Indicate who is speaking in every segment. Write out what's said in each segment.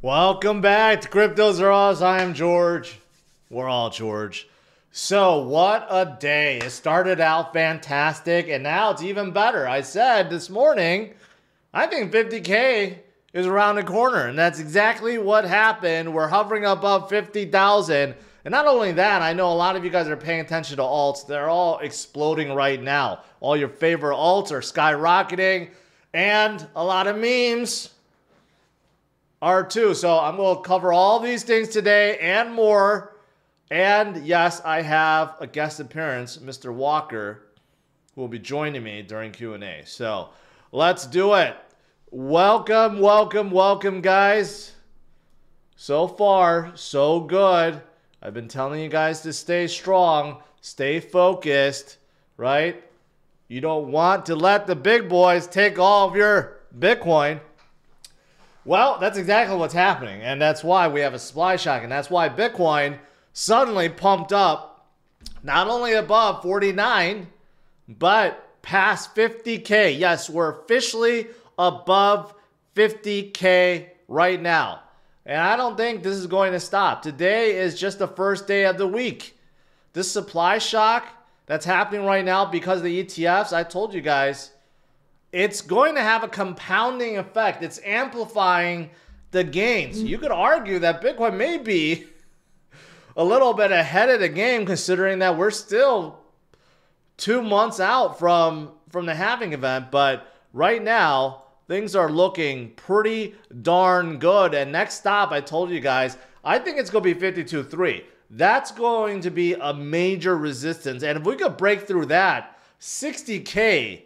Speaker 1: Welcome back to Cryptos Are Us. I am George. We're all George. So, what a day. It started out fantastic, and now it's even better. I said this morning, I think 50K is around the corner, and that's exactly what happened. We're hovering above 50,000. And not only that, I know a lot of you guys are paying attention to alts. They're all exploding right now. All your favorite alts are skyrocketing, and a lot of memes are too. So I'm going to cover all these things today and more. And yes, I have a guest appearance, Mr. Walker, who will be joining me during Q&A. So let's do it. Welcome, welcome, welcome, guys. So far, so good. I've been telling you guys to stay strong, stay focused, right? You don't want to let the big boys take all of your Bitcoin. Well, that's exactly what's happening, and that's why we have a supply shock, and that's why Bitcoin suddenly pumped up not only above 49, but past 50K. Yes, we're officially above 50K right now, and I don't think this is going to stop. Today is just the first day of the week. This supply shock that's happening right now because of the ETFs, I told you guys, it's going to have a compounding effect. It's amplifying the gains. You could argue that Bitcoin may be a little bit ahead of the game, considering that we're still 2 months out from the halving event. But right now, things are looking pretty darn good. And next stop, I told you guys, I think it's going to be 52.3. That's going to be a major resistance. And if we could break through that, 60K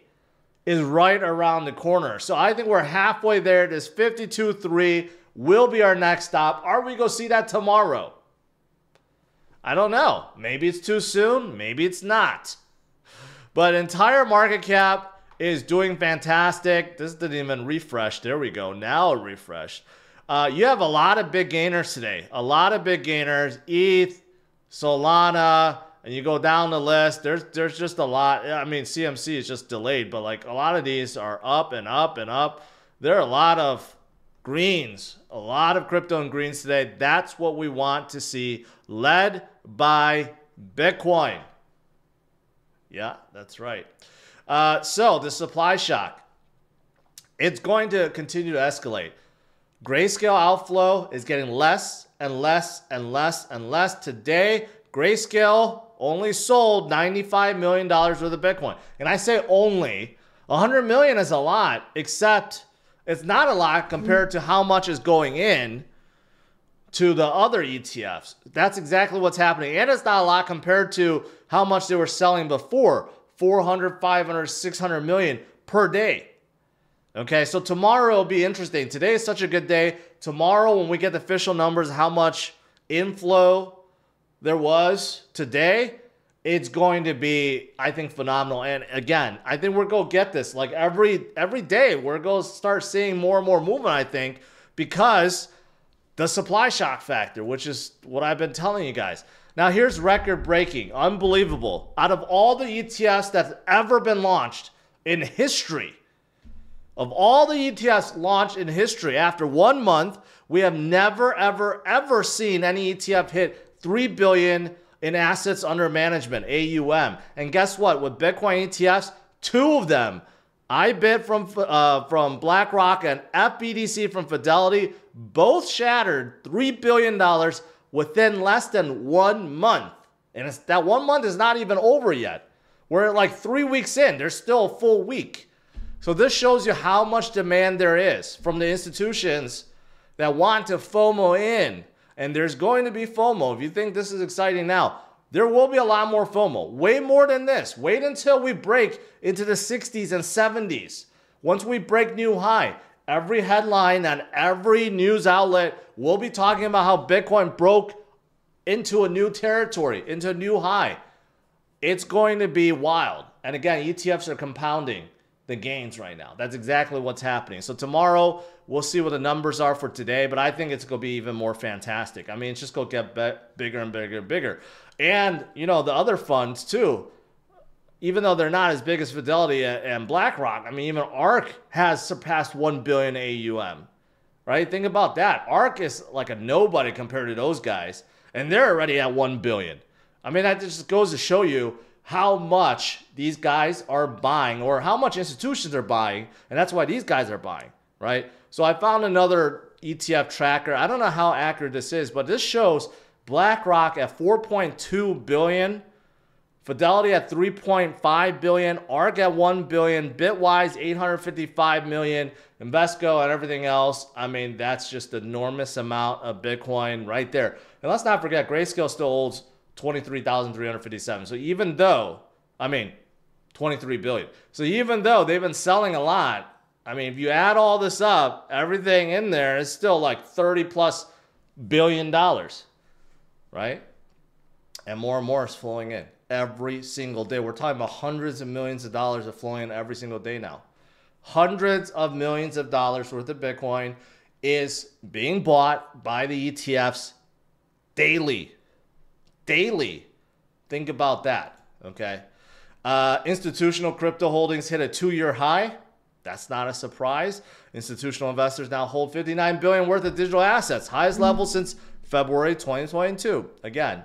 Speaker 1: is right around the corner. So I think we're halfway there. This 52.3 will be our next stop. Are we going to see that tomorrow? I don't know. Maybe it's too soon. Maybe it's not. But entire market cap is doing fantastic. This didn't even refresh. There we go. Now it refreshed. You have a lot of big gainers today. A lot of big gainers. ETH, Solana, and you go down the list, there's just a lot. I mean, CMC is just delayed, but like a lot of these are up and up and up. There are a lot of greens, a lot of crypto and greens today. That's what we want to see, led by Bitcoin. Yeah, that's right. So the supply shock, it's going to continue to escalate. Grayscale outflow is getting less and less and less and less. Today, Grayscale only sold $95 million worth of Bitcoin. And I say only. 100 million is a lot, except it's not a lot compared to how much is going in to the other ETFs. That's exactly what's happening. And it's not a lot compared to how much they were selling before. 400, 500, 600 million per day. Okay, so tomorrow will be interesting. Today is such a good day. Tomorrow, when we get the official numbers, how much inflow there was today, it's going to be, I think, phenomenal. And again, I think we're going to get this. Like every day, we're going to start seeing more and more movement, I think, because the supply shock factor, which is what I've been telling you guys. Now, here's record breaking. Unbelievable. Out of all the ETFs that's ever been launched in history, of all the ETFs launched in history, after 1 month, we have never, ever, ever seen any ETF hit 3 billion in assets under management, AUM. And guess what? With Bitcoin ETFs, 2 of them, IBIT from BlackRock and FBDC from Fidelity, both shattered $3 billion within less than 1 month. And that 1 month is not even over yet. We're like 3 weeks in. There's still a full week. So this shows you how much demand there is from the institutions that want to FOMO in. And there's going to be FOMO. If you think this is exciting now, there will be a lot more FOMO. Way more than this. Wait until we break into the 60s and 70s. Once we break new high, every headline and every news outlet will be talking about how Bitcoin broke into a new territory, into a new high. It's going to be wild. And again, ETFs are compounding the gains right now. That's exactly what's happening. So tomorrow, we'll see what the numbers are for today, but I think it's going to be even more fantastic. I mean, it's just going to get bigger and bigger and bigger. And, you know, the other funds too, even though they're not as big as Fidelity and BlackRock, I mean, even ARK has surpassed 1 billion AUM, right? Think about that. ARK is like a nobody compared to those guys, and they're already at 1 billion. I mean, that just goes to show you how much these guys are buying, or how much institutions are buying, and that's why these guys are buying, right? So I found another ETF tracker. I don't know how accurate this is, but this shows BlackRock at 4.2 billion, Fidelity at 3.5 billion, ARK at 1 billion, Bitwise 855 million, Invesco and everything else. I mean, that's just an enormous amount of Bitcoin right there. And let's not forget, Grayscale still holds 23,357. So even though, 23 billion. So even though they've been selling a lot, I mean, if you add all this up, everything in there is still like 30 plus billion dollars, right? And more is flowing in every single day. We're talking about hundreds of millions of dollars are flowing in every single day now. Hundreds of millions of dollars worth of Bitcoin is being bought by the ETFs daily. Daily. Think about that, okay? Institutional crypto holdings hit a 2-year high. That's not a surprise. Institutional investors now hold 59 billion worth of digital assets, highest level since February 2022. Again,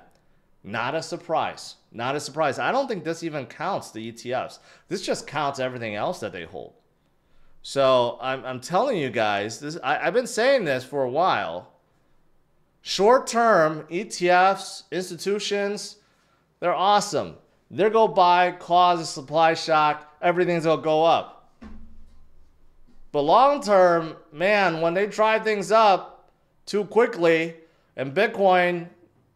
Speaker 1: not a surprise. Not a surprise. I don't think this even counts the ETFs. This just counts everything else that they hold. So I'm telling you guys, I've been saying this for a while. Short-term ETFs, institutions, they're awesome. They're going to buy, cause a supply shock, everything's going to go up. But long-term, man, when they drive things up too quickly, and Bitcoin,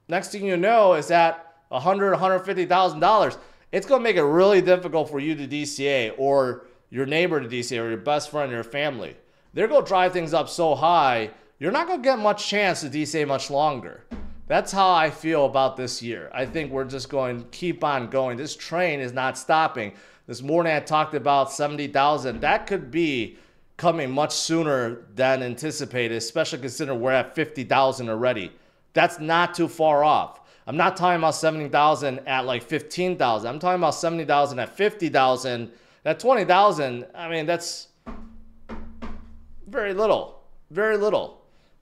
Speaker 1: next thing you know, is at $100,000, $150,000, it's going to make it really difficult for you to DCA, or your neighbor to DCA, or your best friend, or your family. They're going to drive things up so high, you're not going to get much chance to DCA much longer. That's how I feel about this year. I think we're just going to keep on going. This train is not stopping. This morning I talked about 70,000. That could be coming much sooner than anticipated, especially considering we're at 50,000 already. That's not too far off. I'm not talking about 70,000 at like 15,000. I'm talking about 70,000 at 50,000. At 20,000, I mean, that's very little,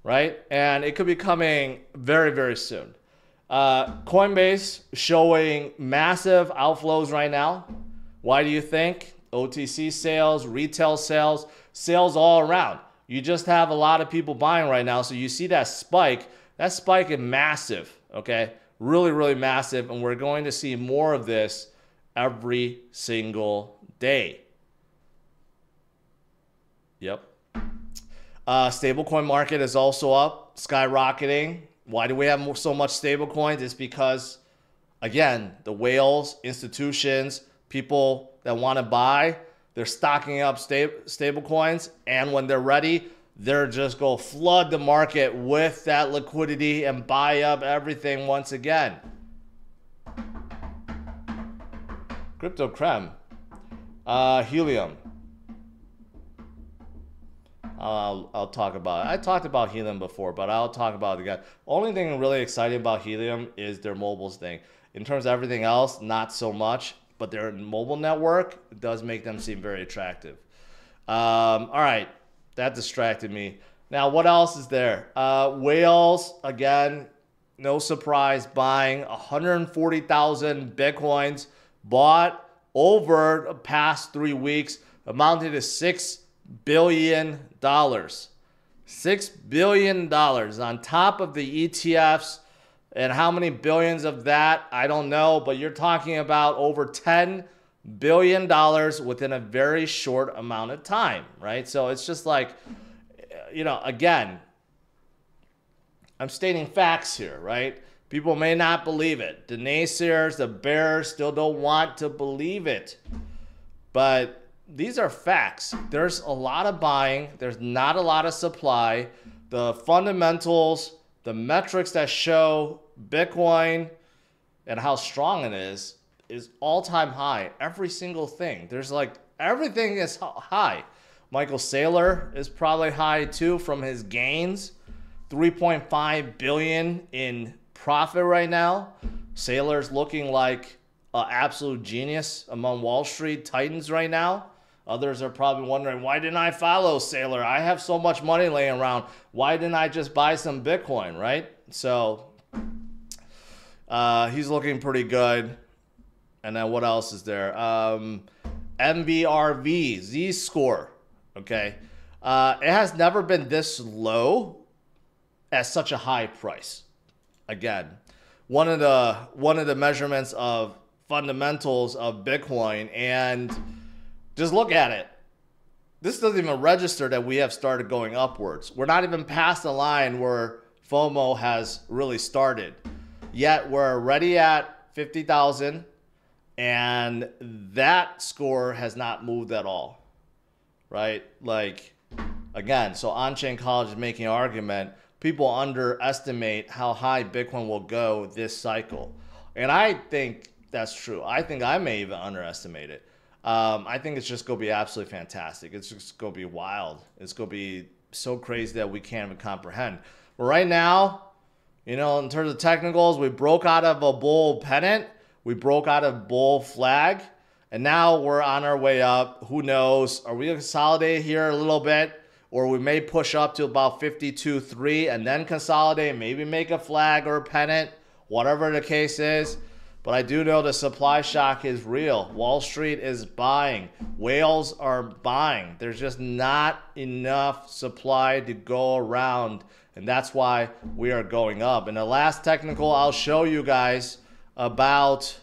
Speaker 1: right? And it could be coming very, very soon. Coinbase showing massive outflows right now. Why do you think? OTC sales, retail sales, sales all around. You just have a lot of people buying right now. So you see that spike. That spike is massive, okay? Really, really massive. And we're going to see more of this every single day. Yep. Stablecoin market is also up, skyrocketing. Why do we have so much stablecoins? It's because, again, the whales, institutions, people that want to buy, they're stocking up stablecoins, and when they're ready, they're just going to flood the market with that liquidity and buy up everything once again. Crypto creme. Helium. I'll talk about it. I talked about Helium before, but I'll talk about it again. Only thing really exciting about Helium is their mobiles thing. In terms of everything else, not so much, but their mobile network does make them seem very attractive. All right, that distracted me. Now, what else is there? Whales, again, no surprise, buying 140,000 Bitcoins, bought over the past 3 weeks, amounted to $6 billion. $6 billion on top of the ETFs. And how many billions of that, I don't know, but you're talking about over $10 billion within a very short amount of time, right? So it's just like, again, I'm stating facts here, right? People may not believe it. The naysayers, the bears still don't want to believe it. But these are facts. There's a lot of buying. There's not a lot of supply. The fundamentals, the metrics that show Bitcoin and how strong it is all-time high. Every single thing. There's like, everything is high. Michael Saylor is probably high too from his gains. 3.5 billion in profit right now. Saylor's looking like an absolute genius among Wall Street titans right now. Others are probably wondering, why didn't I follow Saylor? I have so much money laying around. Why didn't I just buy some Bitcoin, right? So he's looking pretty good. And then what else is there? MBRV, Z-score, okay? It has never been this low at such a high price. Again, one of the measurements of fundamentals of Bitcoin, and just look at it. This doesn't even register that we have started going upwards. We're not even past the line where FOMO has really started. Yet we're already at 50,000, and that score has not moved at all, right? Like, again, so On-Chain College is making an argument. People underestimate how high Bitcoin will go this cycle. And I think that's true. I think I may even underestimate it. I think it's just going to be absolutely fantastic. It's just going to be wild. It's going to be so crazy that we can't even comprehend. But right now, you know, in terms of technicals, we broke out of a bull pennant. We broke out of bull flag. And now we're on our way up. Who knows? Are we going to consolidate here a little bit? Or we may push up to about 52.3 and then consolidate, maybe make a flag or a pennant, whatever the case is. But I do know the supply shock is real. Wall Street is buying. Whales are buying. There's just not enough supply to go around. And that's why we are going up. And the last technical I'll show you guys about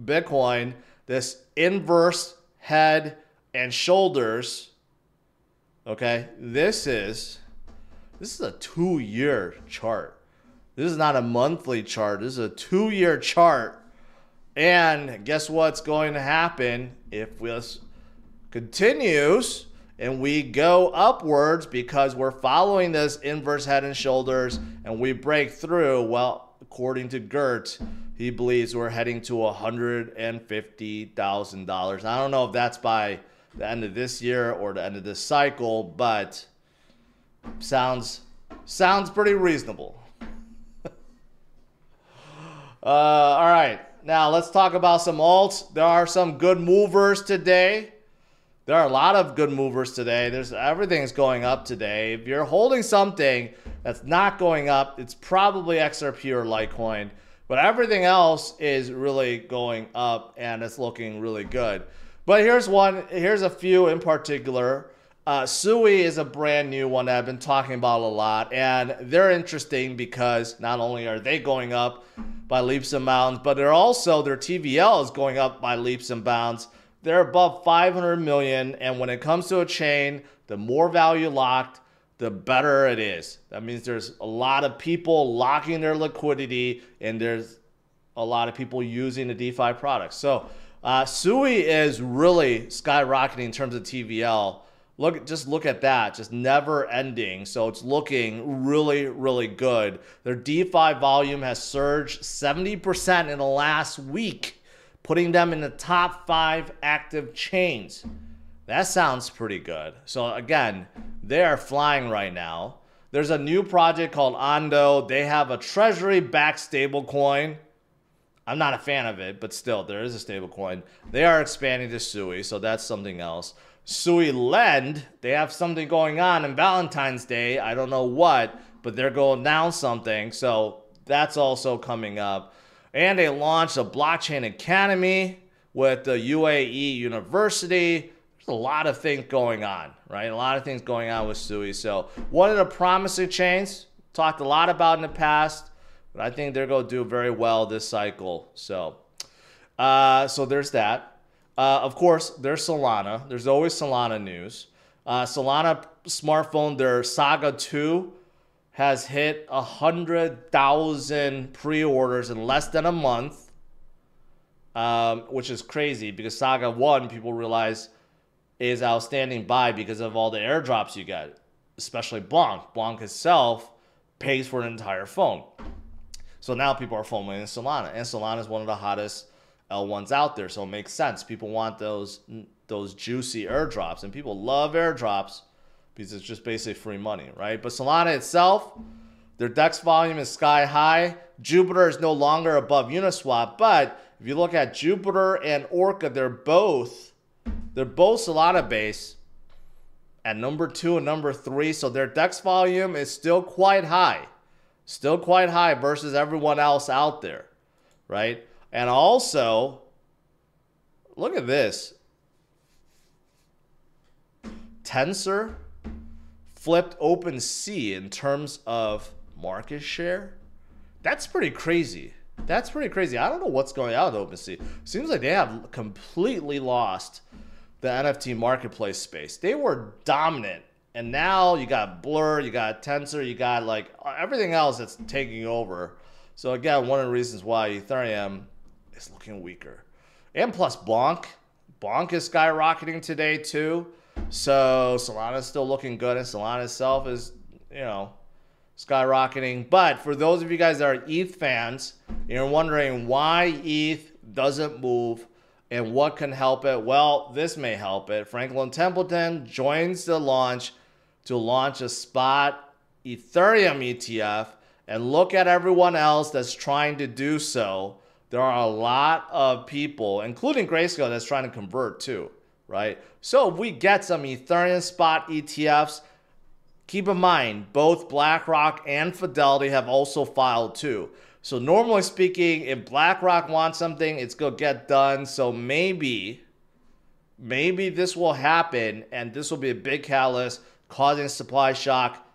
Speaker 1: Bitcoin, this inverse head and shoulders. Okay, this is a 2-year chart. This is not a monthly chart. This is a 2-year chart. And guess what's going to happen if this continues and we go upwards, because we're following this inverse head and shoulders and we break through? Well, according to Gert, he believes we're heading to $150,000. I don't know if that's by the end of this year or the end of this cycle, but sounds pretty reasonable. All right, now let's talk about some alts. There are some good movers today. There are a lot of good movers today. Everything's going up today. If you're holding something that's not going up, it's probably XRP or Litecoin, but everything else is really going up and it's looking really good. But here's a few in particular. Sui is a brand new one that I've been talking about a lot, and they're interesting because not only are they going up by leaps and bounds, but their TVL is going up by leaps and bounds. They're above 500 million, and when it comes to a chain, the more value locked, the better it is. That means there's a lot of people locking their liquidity, and there's a lot of people using the DeFi products. So Sui is really skyrocketing in terms of TVL. Just look at that, just never ending. So it's looking really, really good. Their DeFi volume has surged 70% in the last week, putting them in the top 5 active chains. That sounds pretty good. So again, they are flying right now. There's a new project called Ondo. They have a treasury-backed stablecoin. I'm not a fan of it, but still, there is a stablecoin. They are expanding to Sui, so that's something else. Sui Lend, they have something going on Valentine's Day. I don't know what, but they're going down something. So that's also coming up. And they launched a blockchain academy with the UAE University. There's a lot of things going on, right? A lot of things going on with Sui. So one of the promising chains, talked a lot about in the past, but I think they're going to do very well this cycle. So there's that. Of course, there's Solana. There's always Solana news. Solana smartphone, their Saga 2 has hit 100,000 pre-orders in less than a month, which is crazy because Saga 1, people realize, is outstanding buy because of all the airdrops you get, especially Blanc. Blanc itself pays for an entire phone. So now people are following Solana, and Solana is one of the hottest L1s out there, so it makes sense. People want those juicy airdrops, and people love airdrops because it's just basically free money, right? But Solana itself, their DEX volume is sky high. Jupiter is no longer above Uniswap, but if you look at Jupiter and Orca, they're both They're both Solana base at number 2 and number 3, so their DEX volume is still quite high. Still quite high versus everyone else out there, right? And also, look at this. Tensor flipped OpenSea in terms of market share. That's pretty crazy. That's pretty crazy. I don't know what's going on with OpenSea. Seems like they have completely lost the NFT marketplace space. They were dominant. And now you got Blur, you got Tensor, you got like everything else that's taking over. So again, one of the reasons why Ethereum is looking weaker. And plus Bonk. Bonk is skyrocketing today too. So Solana is still looking good, and Solana itself is, you know, skyrocketing. But for those of you guys that are ETH fans, you're wondering why ETH doesn't move and what can help it. Well, this may help it. Franklin Templeton joins the launch to launch a spot Ethereum ETF, and look at everyone else that's trying to do so. There are a lot of people, including Grayscale, that's trying to convert too, right? So if we get some Ethereum spot ETFs, keep in mind, both BlackRock and Fidelity have also filed too. So normally speaking, if BlackRock wants something, it's going to get done. So maybe this will happen, and this will be a big catalyst causing supply shock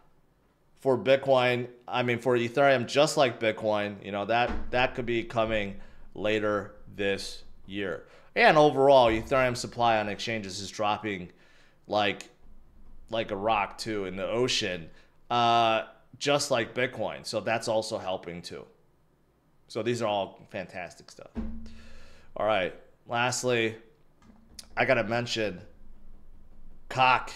Speaker 1: for Bitcoin. I mean, for Ethereum, just like Bitcoin. You know, that could be coming later this year. And overall, Ethereum supply on exchanges is dropping like a rock too in the ocean, just like Bitcoin. So that's also helping too. So these are all fantastic stuff. All right. Lastly, I got to mention COC.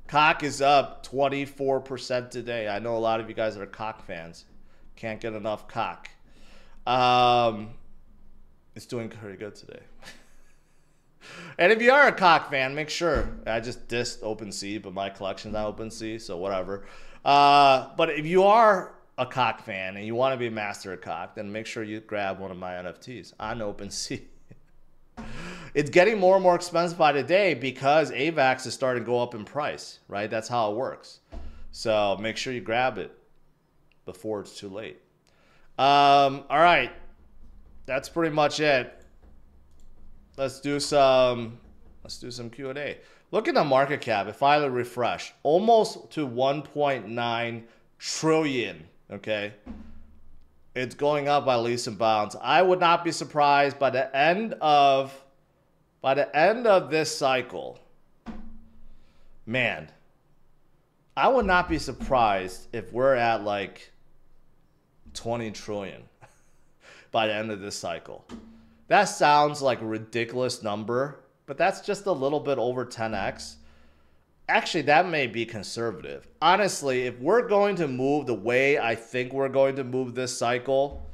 Speaker 1: COC is up 24% today. I know a lot of you guys are COC fans. Can't get enough COC. It's doing pretty good today. And if you are a COC fan, make sure, I just dissed OpenSea, but my collection's on OpenSea, so whatever. But if you are a COC fan and you want to be a master of COC, then make sure you grab one of my NFTs on OpenSea. It's getting more and more expensive by the day because AVAX is starting to go up in price, right? That's how it works. So make sure you grab it before it's too late. All right. That's pretty much it. Let's do some Q&A. Look at the market cap. It finally refreshed. Almost to 1.9 trillion, okay? It's going up by leaps and bounds. I would not be surprised by the end of this cycle. Man, I would not be surprised if we're at like 20 trillion by the end of this cycle. That sounds like a ridiculous number, but that's just a little bit over 10x. Actually, that may be conservative. Honestly, if we're going to move the way I think we're going to move this cycle,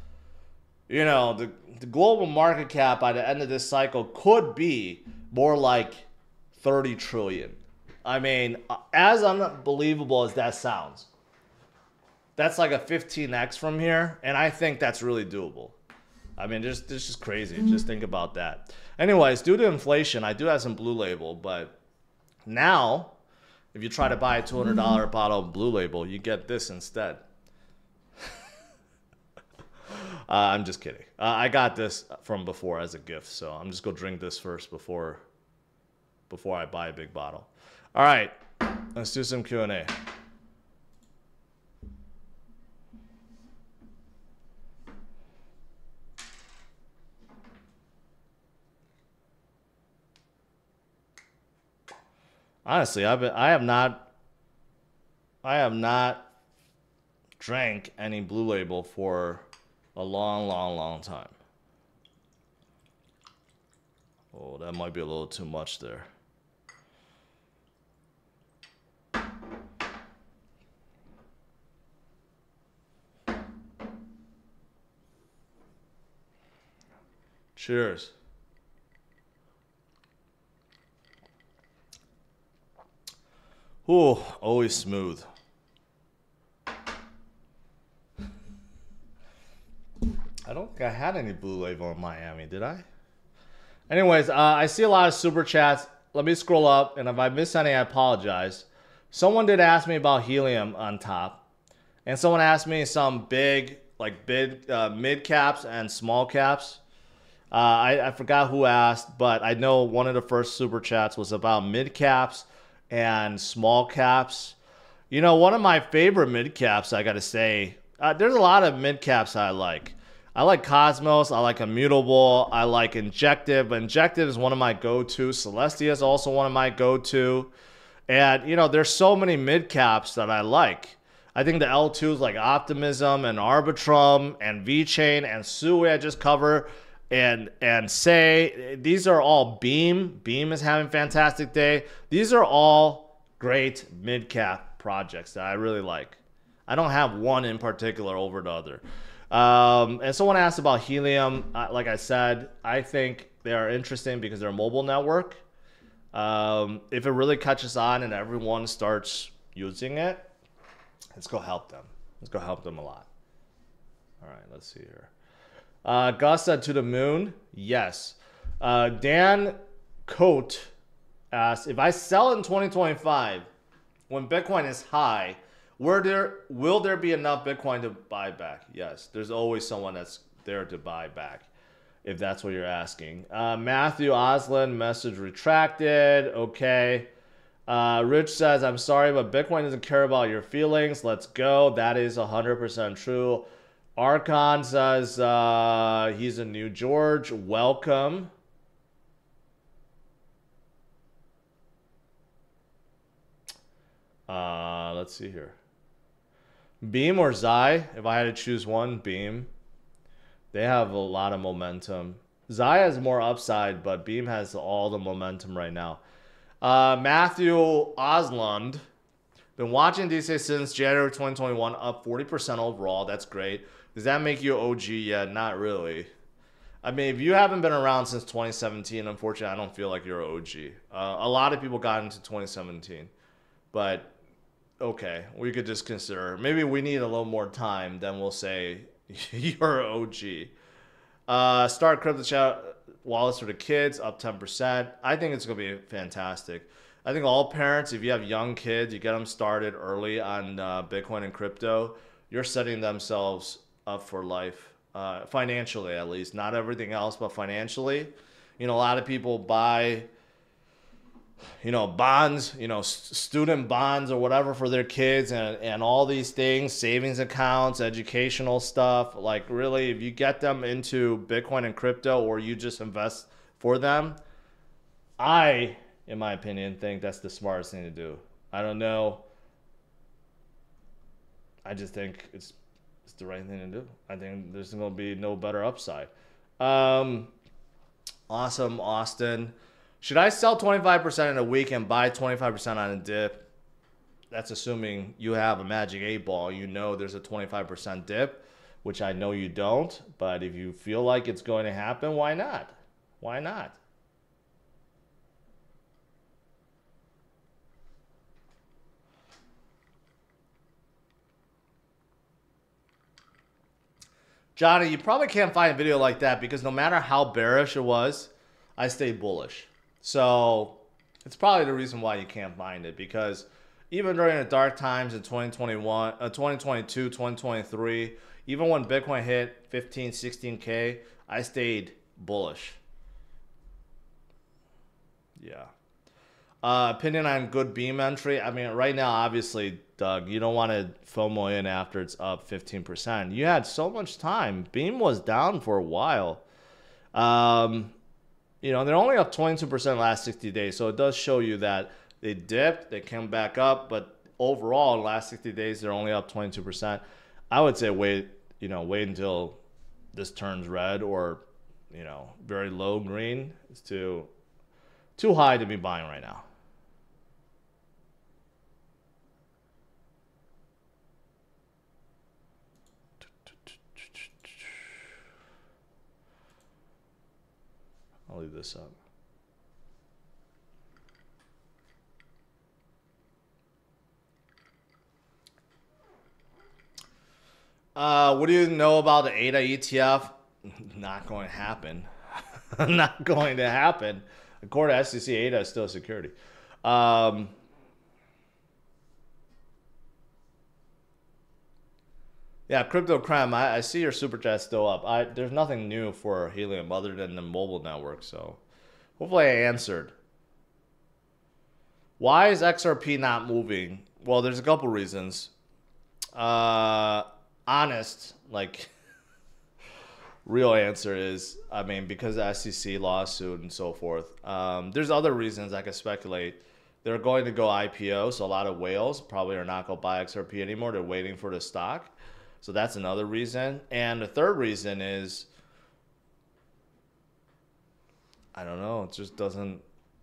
Speaker 1: you know, the global market cap by the end of this cycle could be more like 30 trillion. I mean, as unbelievable as that sounds, that's like a 15x from here, and I think that's really doable. I mean, this is just crazy. Just think about that. Anyways, due to inflation, I do have some Blue Label, but now, if you try to buy a $200 bottle of Blue Label, you get this instead. I'm just kidding. I got this from before as a gift, so I'm just going to drink this first before I buy a big bottle. All right, let's do some Q&A. Honestly, I have not drank any Blue Label for a long time. Oh, that might be a little too much there. Cheers. Ooh, always smooth. I don't think I had any Blue Label in Miami, did I? Anyways, I see a lot of super chats. let me scroll up, and if I miss any, I apologize. Someone did ask me about helium on top, and someone asked me some big, like mid caps and small caps. I forgot who asked, but I know one of the first super chats was about mid caps and small caps. You know, one of my favorite mid caps, I gotta say, there's a lot of mid caps I like. I like Cosmos, I like Immutable, I like Injective. Injective is one of my go-to. Celestia is also one of my go-to. And, you know, there's so many mid caps that I like. I think the L2s like Optimism and Arbitrum and VeChain and Sui I just covered. And say these are all Beam. Beam is having a fantastic day. These are all great mid cap projects that I really like. I don't have one in particular over the other. And someone asked about Helium. Like I said, I think they are interesting because they're a mobile network. If it really catches on and everyone starts using it, let's go help them. Let's go help them a lot. All right, let's see here. Gus said to the moon. Yes. Dan Coate asked, if I sell in 2025 when Bitcoin is high, will there be enough Bitcoin to buy back? Yes. There's always someone that's there to buy back, if that's what you're asking. Matthew Oslin, message retracted. Okay. Rich says, I'm sorry, but Bitcoin doesn't care about your feelings. Let's go. That is 100% true. Archon says he's a new George. Welcome. Let's see here. Beam or Zai? If I had to choose one, Beam. They have a lot of momentum. Zai has more upside, but Beam has all the momentum right now. Matthew Oslund. Been watching DCA since January 2021, up 40% overall. That's great. Does that make you an OG yet? Not really. I mean, if you haven't been around since 2017, unfortunately, I don't feel like you're an OG. A lot of people got into 2017. But, okay, we could just consider. Maybe we need a little more time, then we'll say you're an OG. Start Crypto Chat wallets for the kids, up 10%. I think it's going to be fantastic. I think all parents, if you have young kids, you get them started early on Bitcoin and crypto, you're setting themselves up for life, financially at least. Not everything else, but financially. You know, a lot of people buy, you know, bonds, you know, student bonds or whatever for their kids and all these things, savings accounts, educational stuff. Like, really, if you get them into Bitcoin and crypto or you just invest for them, in my opinion, think that's the smartest thing to do. I don't know. I just think it's the right thing to do. I think there's going to be no better upside. Awesome, Austin. Should I sell 25% in a week and buy 25% on a dip? That's assuming you have a magic 8-ball. You know there's a 25% dip, which I know you don't. But if you feel like it's going to happen, why not? Why not? Johnny, you probably can't find a video like that because no matter how bearish it was, I stayed bullish. So it's probably the reason why you can't find it, because even during the dark times in 2022, 2023, even when Bitcoin hit 15, 16K, I stayed bullish. Yeah. Opinion on good Beam entry. I mean, right now, obviously, Doug, you don't want to FOMO in after it's up 15%. You had so much time. Beam was down for a while. You know, they're only up 22% last 60 days. So it does show you that they dipped, they came back up, but overall, last 60 days, they're only up 22%. I would say wait until this turns red or, you know, very low green. It's too high to be buying right now. I'll leave this up. What do you know about the ADA ETF? Not going to happen. Not going to happen. According to SEC, ADA is still a security. Yeah, Crypto Crime, I see your super chat still up. There's nothing new for Helium other than the mobile network, so hopefully I answered. Why is XRP not moving? Well, there's a couple reasons. Honest, like, real answer is, I mean, because of the SEC lawsuit and so forth. There's other reasons I could speculate. They're going to go IPO, so a lot of whales probably are not going to buy XRP anymore. They're waiting for the stock. So that's another reason. And the third reason is, I don't know, it just doesn't,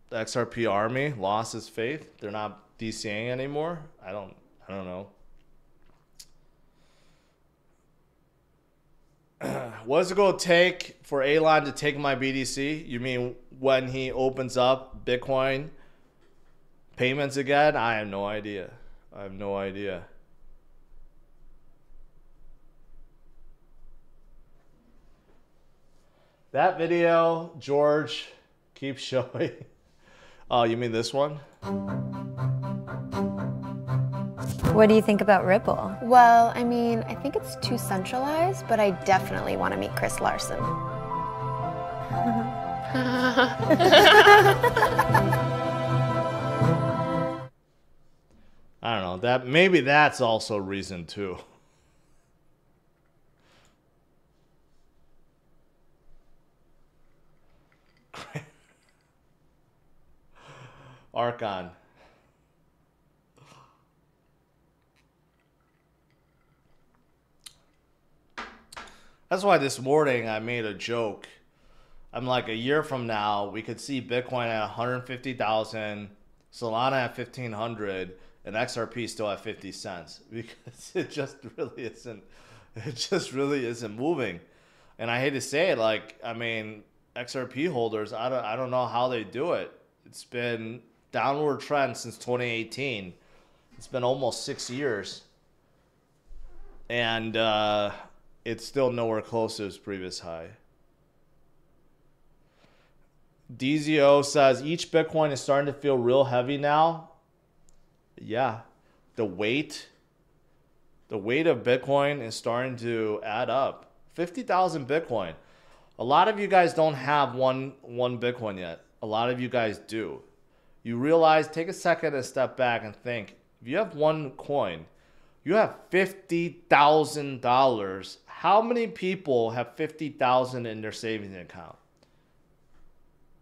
Speaker 1: the XRP army lost its faith. They're not DCAing anymore. I don't know. What is it going to take for Elon to take my BTC? You mean when he opens up Bitcoin payments again? I have no idea. I have no idea. That video, George, keeps showing. Oh, you mean this one?
Speaker 2: What do you think about Ripple?
Speaker 3: Well, I mean, I think it's too centralized, but I definitely want to meet Chris Larson.
Speaker 1: I don't know. That maybe that's also a reason too. Archon. That's why this morning I made a joke. I'm like, a year from now, we could see Bitcoin at 150,000, Solana at 1,500, and XRP still at 50 cents because it just really isn't. It just really isn't moving. And I hate to say it, like, I mean, XRP holders, I don't know how they do it. It's been downward trend since 2018. It's been almost 6 years. And it's still nowhere close to its previous high. DZO says, each Bitcoin is starting to feel real heavy now. Yeah. The weight of Bitcoin is starting to add up. 50,000 Bitcoin. A lot of you guys don't have one Bitcoin yet. A lot of you guys do. You realize, take a second and step back and think, if you have one coin, you have $50,000. How many people have 50,000 in their savings account?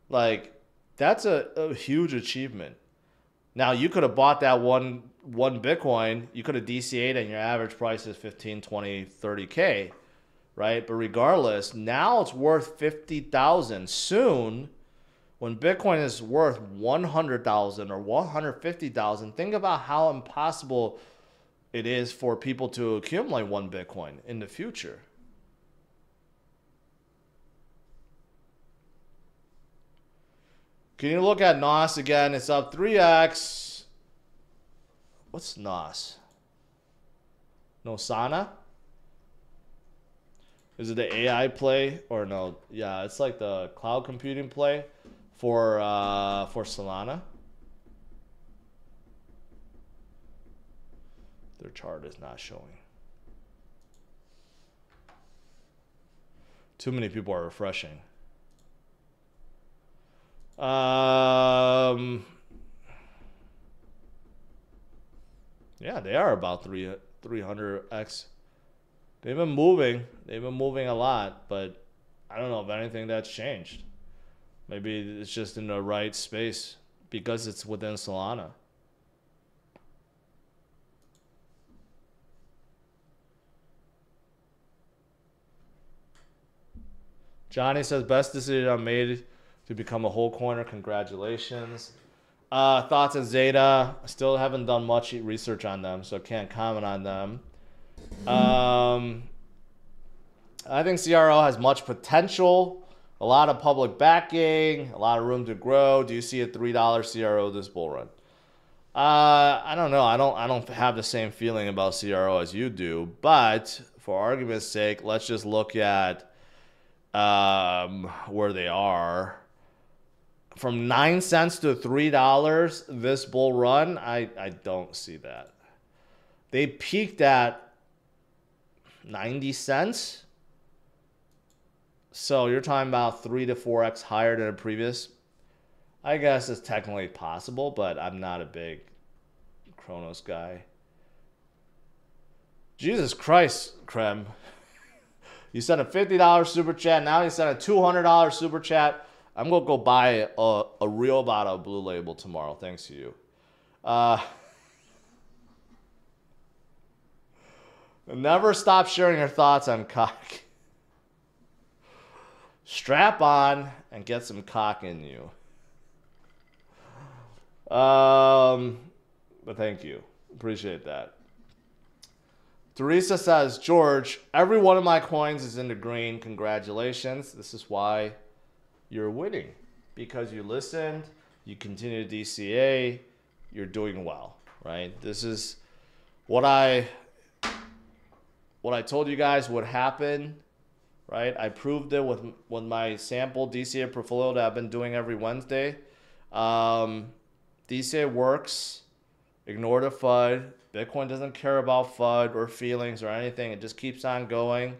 Speaker 1: Like, that's a huge achievement. Now, you could have bought that one Bitcoin. You could have DCA'd and your average price is 15, 20, 30K, right? But regardless, now it's worth 50,000. Soon, when Bitcoin is worth 100,000 or 150,000, think about how impossible it is for people to accumulate one Bitcoin in the future. Can you look at NOS again? It's up 3x. What's NOS? Nosana? Is it the AI play or no? Yeah, it's like the cloud computing play for Solana. Their chart is not showing. Too many people are refreshing. Yeah, they are about 300x. They've been moving. They've been moving a lot, but I don't know if anything that's changed. Maybe it's just in the right space because it's within Solana. Johnny says, best decision I made to become a whole coiner. Congratulations. Thoughts on Zeta. I still haven't done much research on them, so I can't comment on them. I think CRO has much potential, a lot of public backing, a lot of room to grow. Do you see a $3 CRO this bull run? I don't know. I don't have the same feeling about CRO as you do, but for argument's sake, let's just look at where they are. from 9 cents to $3 this bull run, I don't see that. They peaked at 90 cents. So you're talking about 3 to 4x higher than a previous. I guess it's technically possible, but I'm not a big Kronos guy. Jesus Christ, Krem. You sent a $50 super chat. Now you sent a $200 super chat. I'm going to go buy a real bottle of Blue Label tomorrow, thanks to you. Never stop sharing your thoughts on cock. Strap on and get some cock in you. But thank you. Appreciate that. Teresa says, George, every one of my coins is in the green. Congratulations. This is why you're winning. Because you listened, you continue to DCA, you're doing well, right? This is what I told you guys would happen, right? I proved it with my sample DCA portfolio that I've been doing every Wednesday. DCA works. Ignore the FUD. Bitcoin doesn't care about FUD or feelings or anything. It just keeps on going.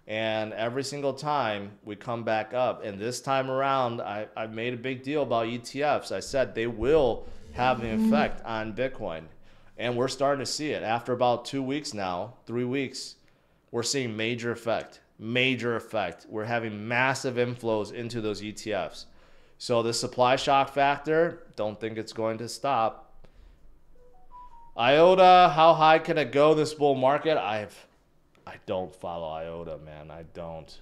Speaker 1: And every single time we come back up. And this time around, I made a big deal about ETFs. I said they will have an effect on Bitcoin. And we're starting to see it. After about 2 weeks now, 3 weeks, we're seeing major effect. Major effect. We're having massive inflows into those ETFs. So the supply shock factor, don't think it's going to stop. IOTA, how high can it go this bull market? I don't follow IOTA, man. I don't.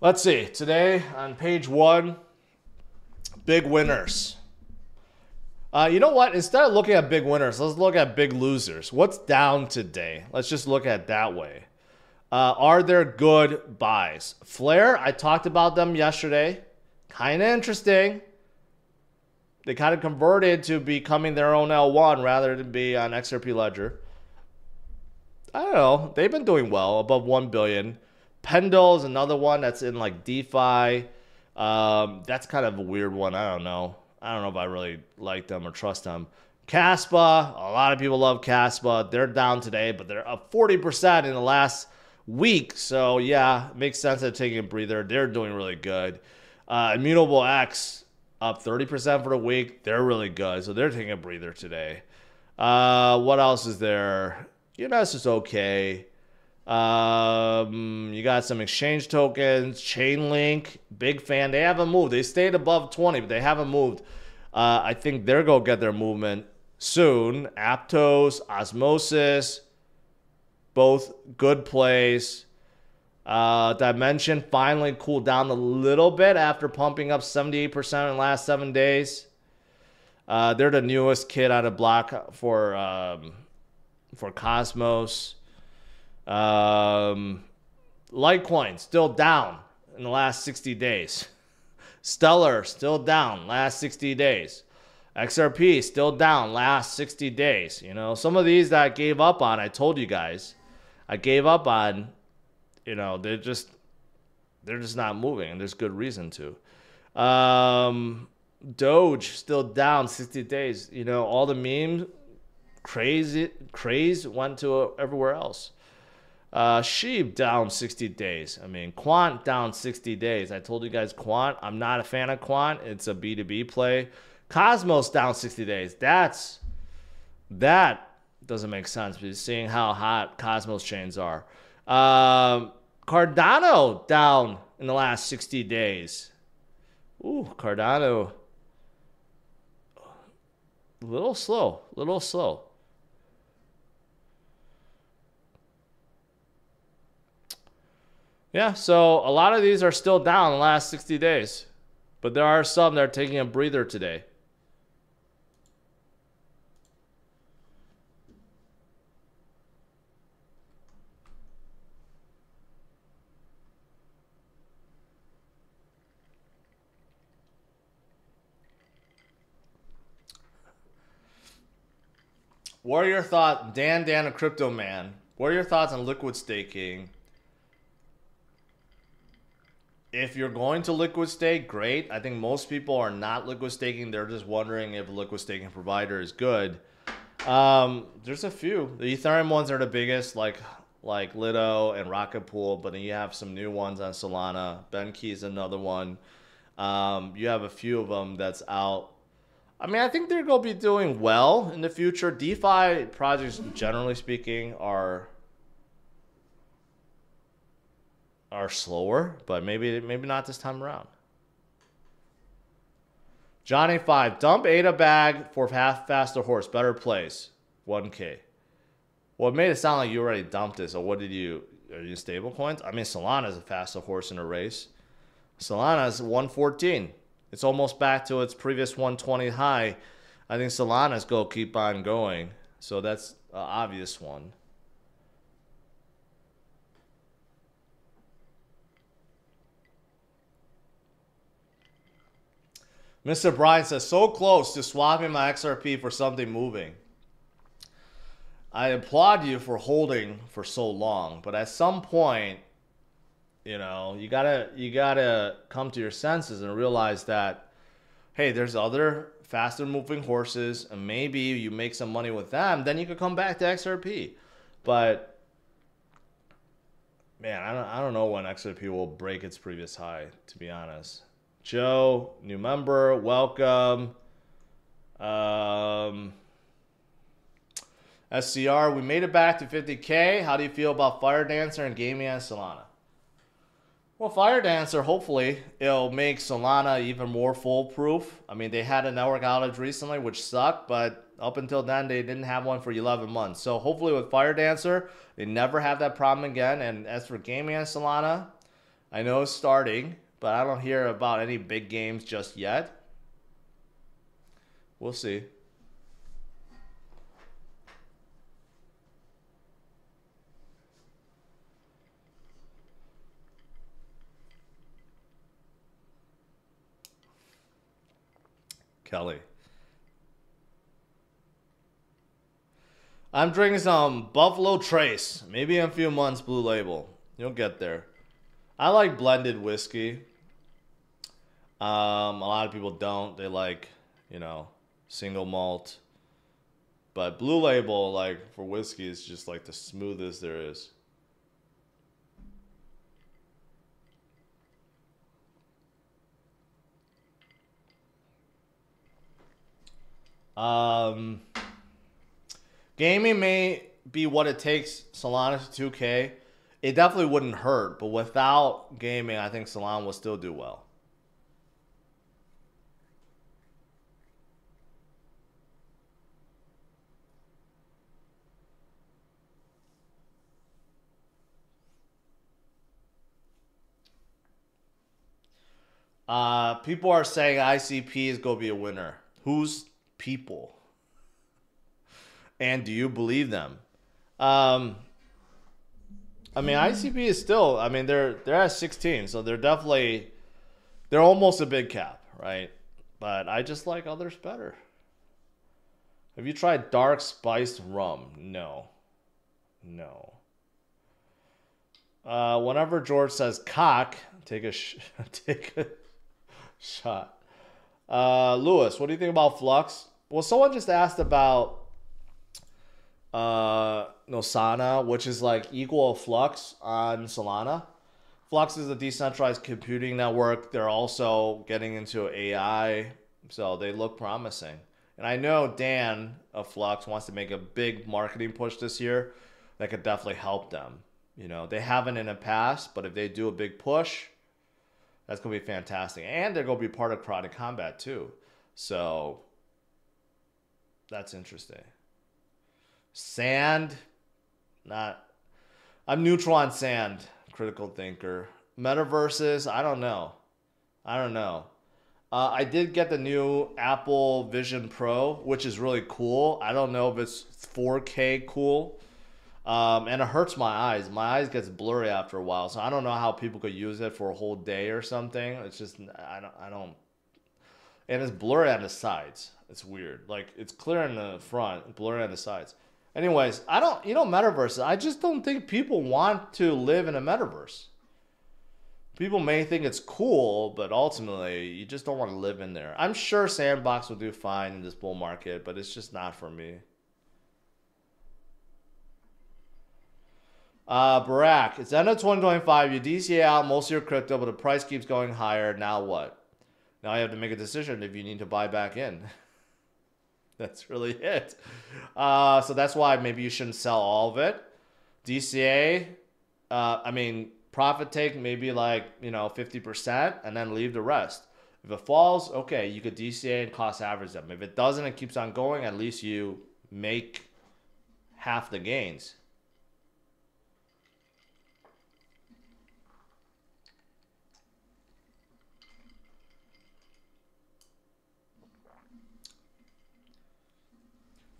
Speaker 1: Let's see. Today on page 1, big winners. You know what? Instead of looking at big winners, let's look at big losers. What's down today? Let's just look at it that way. Are there good buys? Flare, I talked about them yesterday. Kind of interesting. They kind of converted to becoming their own L1 rather than be on XRP Ledger. I don't know. They've been doing well, above 1 billion. Pendle is another one that's in like DeFi. That's kind of a weird one. I don't know. I don't know if I really like them or trust them. Kaspa, a lot of people love Kaspa. They're down today, but they're up 40% in the last week. So yeah, it makes sense that taking a breather. They're doing really good. Immutable X up 30% for the week. They're really good. So they're taking a breather today. What else is there? UNS is okay. You got some exchange tokens. Chainlink, big fan. They haven't moved. They stayed above 20, but they haven't moved. I think they're going to get their movement soon. Aptos, Osmosis, both good plays. Dimension finally cooled down a little bit after pumping up 78% in the last 7 days. They're the newest kid out of block for Cosmos. Litecoin still down in the last 60 days. Stellar still down last 60 days. XRP still down last 60 days. You know, some of these that I gave up on, I told you guys, I gave up on. You know, they're just not moving, and there's good reason to. Doge still down 60 days. You know, all the meme craze went to everywhere else. Sheep down 60 days. I mean, Quant down 60 days. I told you guys Quant. I'm not a fan of Quant. It's a B2B play. Cosmos down 60 days. That doesn't make sense because seeing how hot Cosmos chains are. Cardano down in the last 60 days. Ooh, Cardano. A little slow. Yeah, so a lot of these are still down in the last 60 days. But there are some that are taking a breather today. What are your thoughts, Dan, a crypto man? What are your thoughts on liquid staking? if you're going to liquid stake, great. I think most people are not liquid staking. They're just wondering if a liquid staking provider is good. There's a few. The Ethereum ones are the biggest, like Lido and Rocket Pool, but then you have some new ones on Solana. BenKey is another one. You have a few of them that's out. I mean, I think they're going to be doing well in the future. DeFi projects, generally speaking, are slower, but maybe not this time around. Johnny 5, dump ADA bag for half faster horse, better place, 1K. Well, it made it sound like you already dumped it. So what did you? Are you stable coins? I mean, Solana is a faster horse in a race. Solana is 114. It's almost back to its previous 120 high. I think Solana's going to keep on going. So that's an obvious one. Mr. Brian says, so close to swapping my XRP for something moving. I applaud you for holding for so long, but at some point, you know, you gotta come to your senses and realize that, hey, there's other faster moving horses, and maybe you make some money with them, then you could come back to XRP. But man, I don't know when XRP will break its previous high, to be honest. Joe, new member, welcome. SCR, we made it back to 50K. How do you feel about Fire Dancer and Gaming and Solana? Well, Fire Dancer, hopefully, it'll make Solana even more foolproof. I mean, they had a network outage recently, which sucked, but up until then, they didn't have one for 11 months. So hopefully with Fire Dancer, they never have that problem again. And as for Gaming and Solana, I know it's starting, but I don't hear about any big games just yet. We'll see. Kelly. I'm drinking some Buffalo Trace. Maybe in a few months, Blue Label. You'll get there. I like blended whiskey. A lot of people don't. They like, you know, single malt. But Blue Label, like, for whiskey, is just like the smoothest there is. Gaming may be what it takes Solana to 2K. It definitely wouldn't hurt, but without gaming, I think Solana will still do well. People are saying ICP is going to be a winner. Who's people? And do you believe them? I mean, ICP is still, I mean, they're at 16, so they're almost a big cap, right? But I just like others better. Have you tried dark spiced rum? No. Whenever George says cock, take a shot. Lewis, what do you think about Flux? Well, someone just asked about Nosana, which is like equal Flux on Solana. Flux is a decentralized computing network. They're also getting into AI, so they look promising. And I know Dan of Flux wants to make a big marketing push this year that could definitely help them. You know, they haven't in the past, but if they do a big push, that's going to be fantastic. And they're going to be part of Crowded Combat too. So that's interesting. Sand, I'm neutral on Sand, critical thinker. Metaverses, I don't know. I did get the new Apple Vision Pro, which is really cool. I don't know if it's 4K cool. And it hurts my eyes. My eyes gets blurry after a while, so I don't know how people could use it for a whole day or something. It's just I don't. And it's blurry on the sides. It's weird. Like it's clear in the front, blurry on the sides. Anyways, metaverses. I just don't think people want to live in a metaverse. People may think it's cool, but ultimately you just don't want to live in there. I'm sure Sandbox will do fine in this bull market, but it's just not for me. Barack, it's end of 2025. You DCA out most of your crypto, but the price keeps going higher. Now what? Now you have to make a decision if you need to buy back in. That's really it. So that's why maybe you shouldn't sell all of it. DCA, I mean, profit take maybe like, 50% and then leave the rest. If it falls, okay, you could DCA and cost average them. If it doesn't, it keeps on going, at least you make half the gains.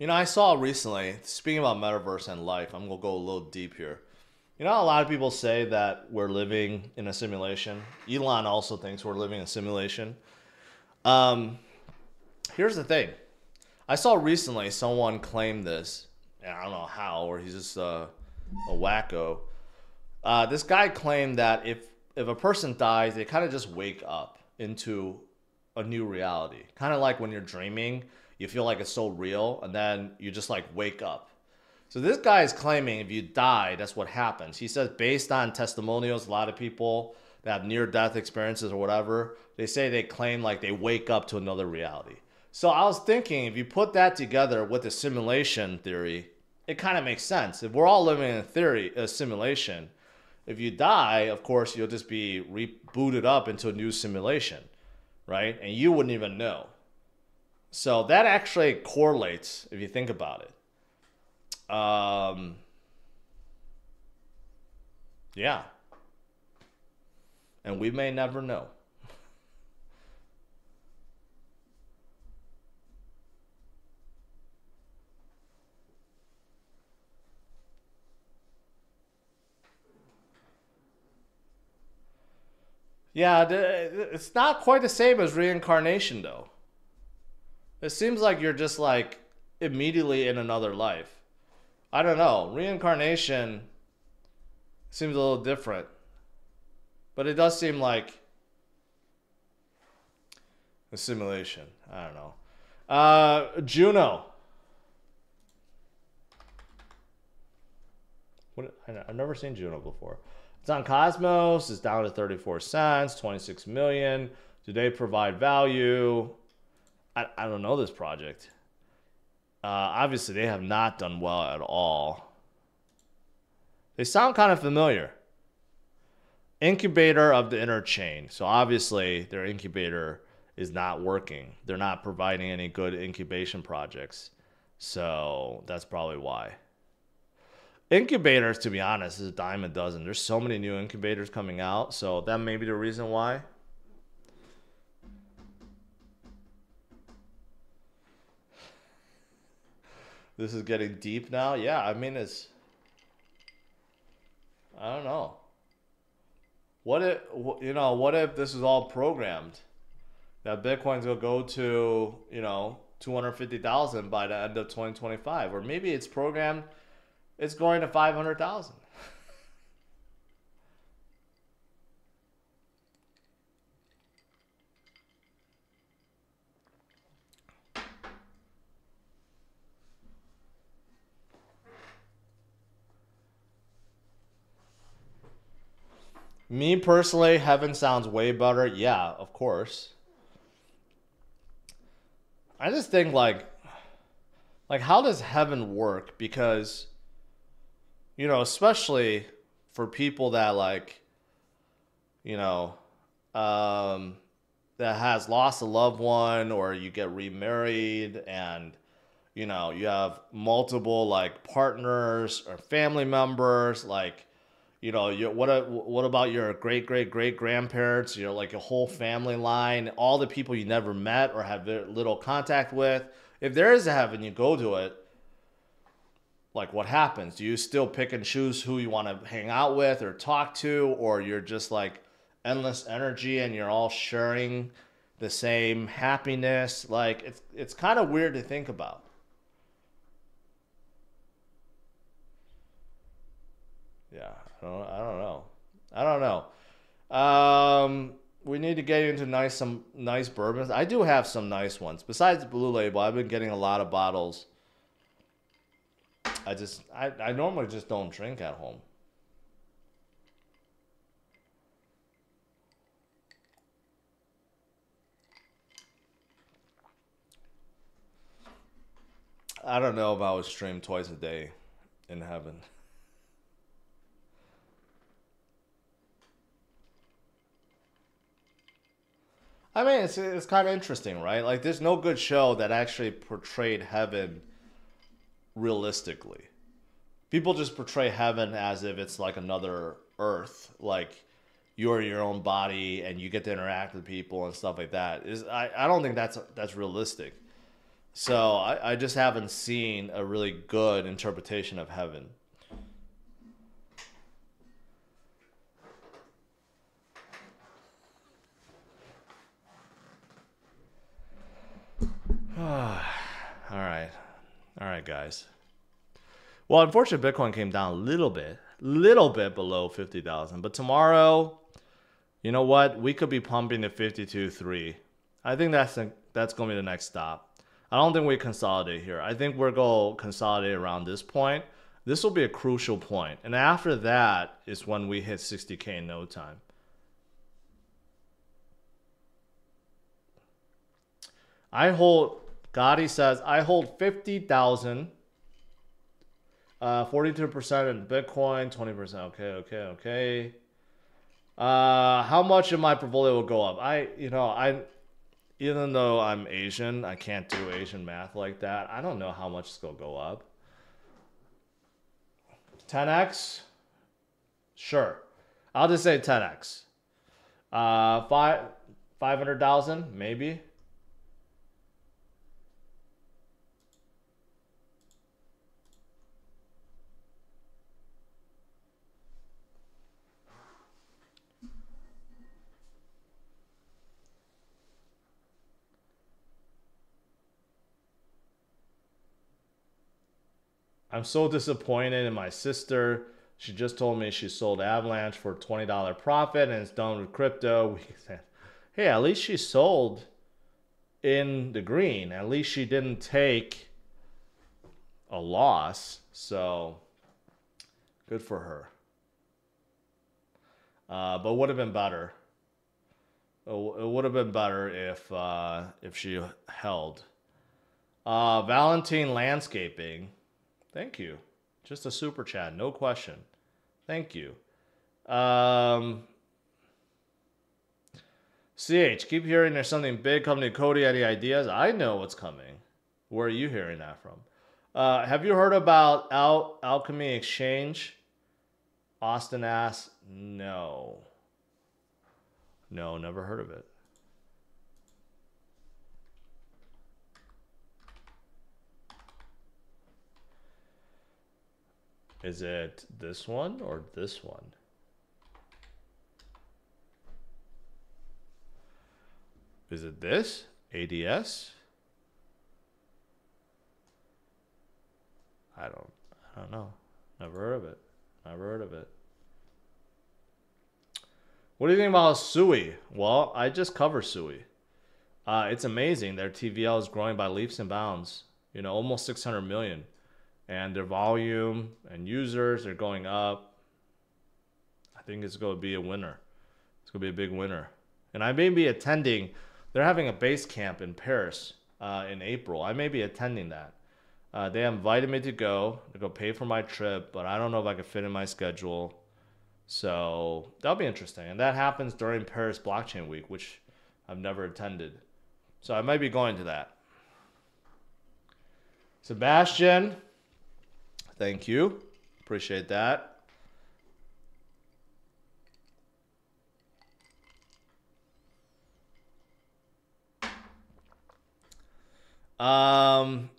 Speaker 1: I saw recently, speaking about metaverse and life, I'm going to go a little deep here. A lot of people say that we're living in a simulation. Elon also thinks we're living in a simulation. Here's the thing. I saw recently someone claim this, and I don't know how, or he's just a wacko. This guy claimed that if a person dies, they kind of just wake up into a new reality. Kind of like when you're dreaming, you feel like it's so real, and then you just like wake up. So this guy is claiming if you die, that's what happens. He says based on testimonials, a lot of people that have near-death experiences or whatever, they say they claim like they wake up to another reality. So I was thinking, if you put that together with the simulation theory, it kind of makes sense. If we're all living in a simulation, if you die, of course, you'll just be rebooted up into a new simulation, right? And you wouldn't even know. So that actually correlates if you think about it. Yeah. And we may never know. Yeah, it's not quite the same as reincarnation, though. It seems like you're just like immediately in another life. I don't know. Reincarnation seems a little different. But it does seem like a simulation. I don't know. Juno. I've never seen Juno before. It's on Cosmos. It's down to 34 cents, 26 million. Do they provide value? I don't know this project. Obviously, they have not done well at all. They sound kind of familiar. Incubator of the Interchain. So obviously, their incubator is not working. They're not providing any good incubation projects. So that's probably why. Incubators, to be honest, is a dime a dozen. There's so many new incubators coming out. So that may be the reason why. This is getting deep now. Yeah, I mean, I don't know. What if this is all programmed? That Bitcoin's gonna go to, 250,000 by the end of 2025, or maybe it's programmed. It's going to 500,000. Me personally, heaven sounds way better. Yeah, of course. I just think like how does heaven work? Because, especially for people that that has lost a loved one, or you get remarried and, you have multiple like partners or family members, like, what about your great grandparents? Like a whole family line, all the people you never met or have very little contact with. If there is a heaven, you go to it. Like, what happens? Do you still pick and choose who you want to hang out with or talk to, or you're just like endless energy and you're all sharing the same happiness? Like, it's kind of weird to think about. Yeah, I don't know. We need to get into some nice bourbons. I do have some nice ones. Besides Blue Label, I've been getting a lot of bottles. I normally just don't drink at home. I don't know if I would stream twice a day in heaven. I mean, it's kind of interesting, right? Like, there's no good show that actually portrayed heaven realistically. People just portray heaven as if it's like another earth, like you're your own body and you get to interact with people and stuff like that. I don't think that's realistic. So I just haven't seen a really good interpretation of heaven. All right, guys. Well, unfortunately, Bitcoin came down a little bit below 50,000. But tomorrow, you know what? We could be pumping to 52.3. I think that's going to be the next stop. I don't think we consolidate here. I think we're going to consolidate around this point. This will be a crucial point. And after that is when we hit 60K in no time. Gotti says, I hold 50,000. 42% in Bitcoin, 20%. Okay. How much of my portfolio will go up? Even though I'm Asian, I can't do Asian math like that. I don't know how much it's going to go up. 10x? Sure. I'll just say 10x. 500,000, maybe. I'm so disappointed in my sister. She just told me she sold Avalanche for $20 profit and it's done with crypto. We said, hey, at least she sold in the green. At least she didn't take a loss. So good for her. But would have been better. It would have been better if she held. Valentine Landscaping. Thank you. Just a super chat, no question. Thank you. CH, keep hearing there's something big coming to Cody. Any ideas? I know what's coming. Where are you hearing that from? Have you heard about Alchemy Exchange? Austin asks, no. No, never heard of it. Is it this one or this one? Is it this? ADS? I don't know. Never heard of it. Never heard of it. What do you think about Sui? Well, I just cover Sui. It's amazing. Their TVL is growing by leaps and bounds. You know, almost 600 million. And their volume and users are going up. I think it's going to be a winner. It's going to be a big winner. And I may be attending. They're having a base camp in Paris in April. I may be attending that. They invited me to go pay for my trip, but I don't know if I can fit in my schedule. So that'll be interesting. And that happens during Paris Blockchain Week, which I've never attended. So I might be going to that. Sebastian, thank you. Appreciate that.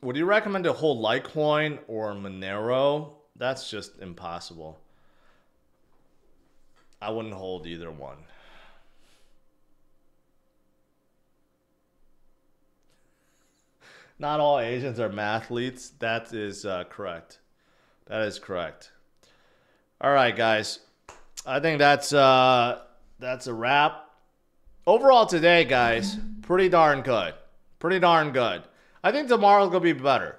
Speaker 1: Would you recommend to hold Litecoin or Monero? That's just impossible. I wouldn't hold either one. Not all Asians are mathletes. That is correct. That is correct. All right, guys. I think that's that's a wrap. Overall today, guys, pretty darn good. Pretty darn good. I think tomorrow's going to be better.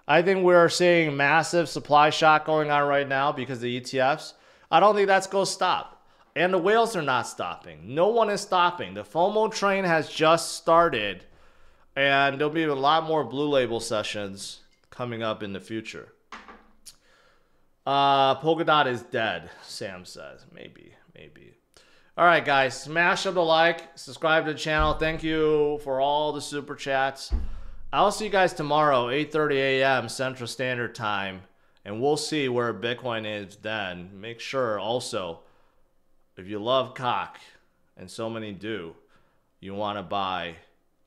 Speaker 1: I think we're seeing massive supply shock going on right now because of the ETFs. I don't think that's going to stop. And the whales are not stopping. No one is stopping. The FOMO train has just started. And there'll be a lot more Blue Label sessions coming up in the future. Polkadot is dead, Sam says. Maybe. All right, guys. Smash up the like. Subscribe to the channel. Thank you for all the super chats. I'll see you guys tomorrow, 8:30 a.m. Central Standard Time. And we'll see where Bitcoin is then. Make sure also, if you love cock, and so many do, you want to buy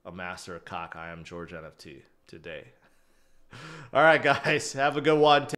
Speaker 1: a master of cock. I am George NFT today. All right, guys. Have a good one.